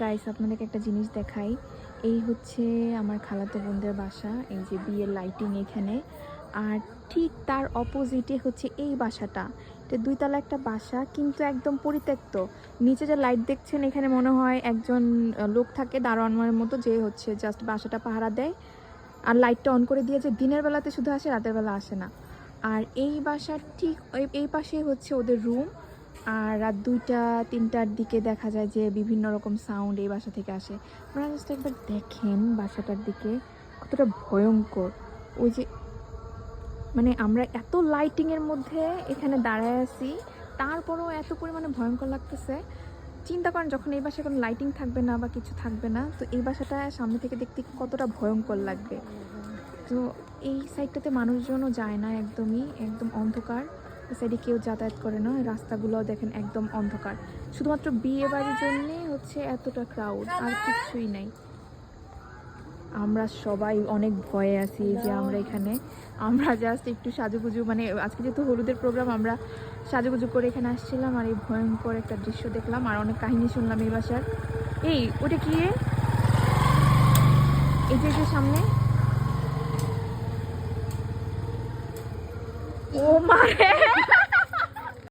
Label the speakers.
Speaker 1: Guys আপনাদেরকে একটা জিনিস দেখাই। এই হচ্ছে আমার খালাতো বোনদের বাসা। এই যে বিয়ের লাইটিং এখানে। আর ঠিক তার অপোজিটে হচ্ছে এই বাসাটা। এটা ২ তলা একটা বাসা কিন্তু একদম পরিত্যক্ত। নিচে যে লাইট দেখছেন এখানে মনে হয় একজন লোক থাকে দারোয়ানের মতো, যে হচ্ছে জাস্ট বাসাটা পাহারা দেয়। আর লাইটটা অন করে দিয়ে যে দিনের বেলাতে শুধু আসে, রাতের বেলা আসে না। আর এই বাসার ঠিক এই পাশে হচ্ছে ওদের রুম। আর রাত ২টা-৩টার দিকে দেখা যায় যে বিভিন্ন রকম সাউন্ড এই বাসা থেকে আসে। আপনারা জাস্ট একবার দেখেন বাসাটার দিকে কতটা ভয়ঙ্কর। ওই যে মানে আমরা এত লাইটিংয়ের মধ্যে এখানে দাঁড়ায় আছি, তারপরেও এত পরিমাণে ভয়ঙ্কর লাগতেছে। চিন্তা করেন যখন এই বাসায় কোনো লাইটিং থাকবে না বা কিছু থাকবে না, তো এই বাসাটা সামনে থেকে দেখতে কতটা ভয়ঙ্কর লাগবে। তো এই সাইডটাতে মানুষজনও যায় না, একদমই একদম অন্ধকার। এই সাইডে কেউ যাতায়াত করে না, রাস্তাগুলোও দেখেন একদম অন্ধকার। শুধুমাত্র বিয়ে বাড়ির জন্যে হচ্ছে এতটা ক্রাউড, আর কিছুই নাই। আমরা সবাই অনেক ভয়ে আছি যে আমরা এখানে জাস্ট একটু সাজুগুজু, মানে আজকে যেহেতু হলুদের প্রোগ্রাম, আমরা সাজুগুজু করে এখানে আসছিলাম আর এই ভয়ঙ্কর একটা দৃশ্য দেখলাম আর অনেক কাহিনী শুনলাম এই বাসার। এই ওটা কি রে? এই যে সামনে, ও মা